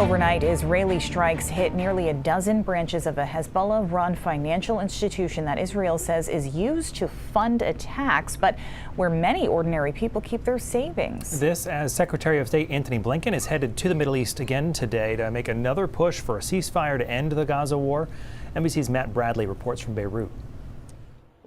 Overnight, Israeli strikes hit nearly a dozen branches of a Hezbollah-run financial institution that Israel says is used to fund attacks, but where many ordinary people keep their savings. This as Secretary of State Antony Blinken is headed to the Middle East again today to make another push for a ceasefire to end the Gaza war. NBC's Matt Bradley reports from Beirut.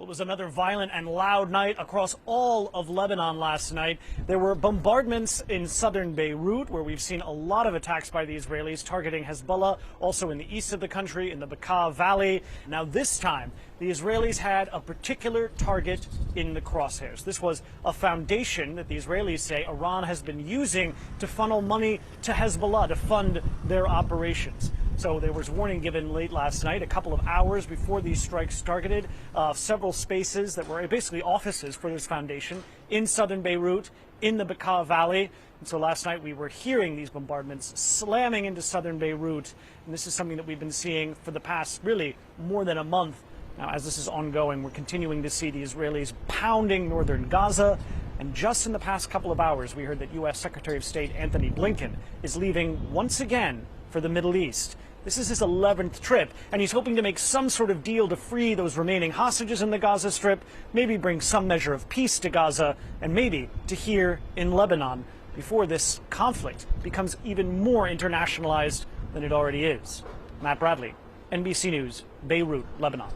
It was another violent and loud night across all of Lebanon last night. There were bombardments in southern Beirut, where we've seen a lot of attacks by the Israelis targeting Hezbollah, also in the east of the country, in the Bekaa Valley. Now this time, the Israelis had a particular target in the crosshairs. This was a foundation that the Israelis say Iran has been using to funnel money to Hezbollah to fund their operations. So there was warning given late last night, a couple of hours before these strikes targeted several spaces that were basically offices for this foundation in southern Beirut, in the Bekaa Valley. And so last night we were hearing these bombardments slamming into southern Beirut. And this is something that we've been seeing for the past really more than a month. Now, as this is ongoing, we're continuing to see the Israelis pounding northern Gaza. And just in the past couple of hours, we heard that U.S. Secretary of State Antony Blinken is leaving once again for the Middle East. This is his 11th trip, and he's hoping to make some sort of deal to free those remaining hostages in the Gaza Strip, maybe bring some measure of peace to Gaza, and maybe to here in Lebanon before this conflict becomes even more internationalized than it already is. Matt Bradley, NBC News, Beirut, Lebanon.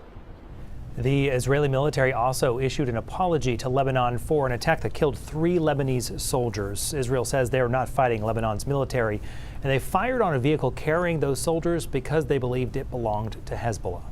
The Israeli military also issued an apology to Lebanon for an attack that killed 3 Lebanese soldiers. Israel says they are not fighting Lebanon's military, and they fired on a vehicle carrying those soldiers because they believed it belonged to Hezbollah.